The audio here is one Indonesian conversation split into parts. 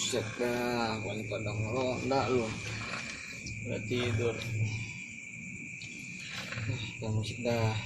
Buset dah, paling pada ngeronda lu. Udah tidur. Udah musik dah.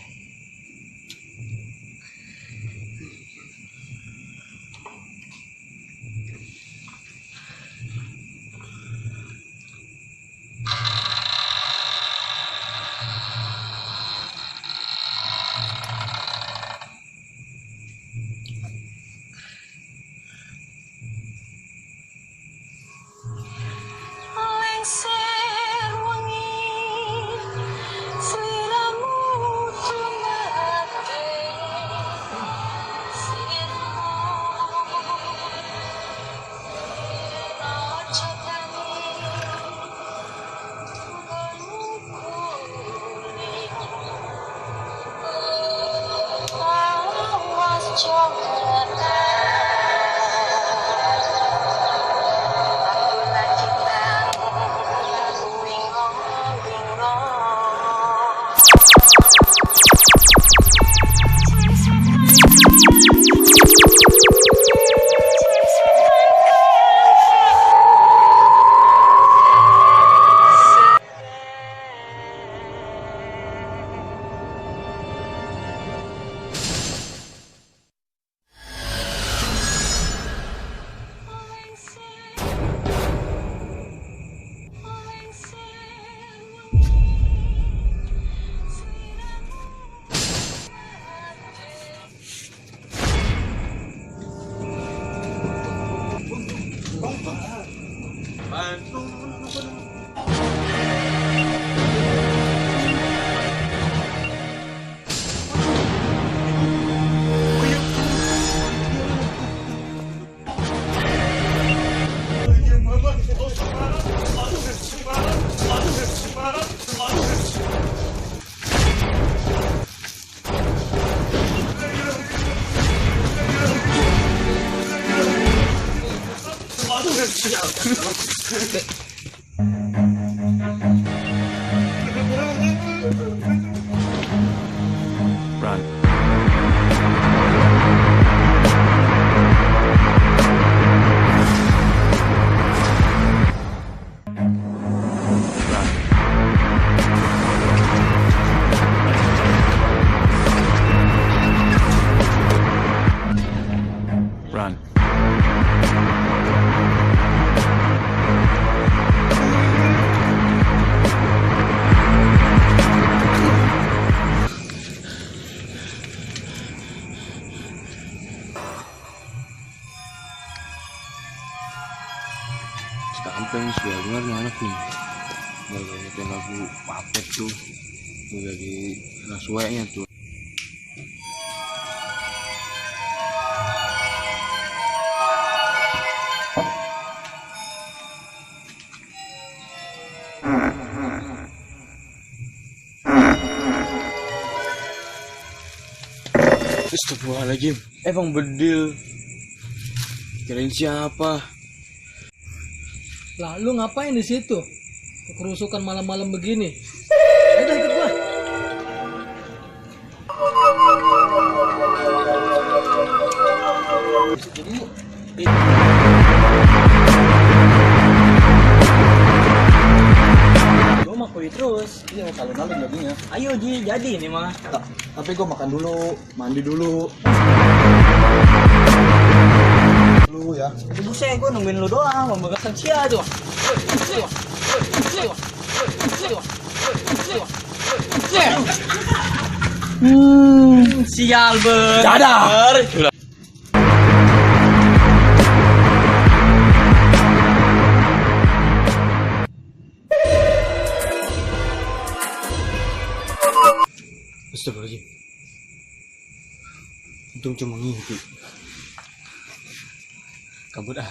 Run. Run. Sampai sudah dengar nih anak nih. Baru nyetel lagu Puppet tuh. Udah di nasueknya tuh. Astagfirullahaladzim. Bang Bedil. Kirain siapa? Lah, lu ngapain di situ? Kerusukan malam-malam begini. Udah ikut gua. Gue mau kuy terus. Iya, kali-kali jadinya. Ayo Ji, jadi nih mah. Tapi gue makan dulu, mandi dulu. Lu ya. Buset, gue nungguin lu doang. Mau megang sia tuh. Sial ber. Dadah. Astagfirullahaladzim. Untung cuma ngimpi. Kabur ah.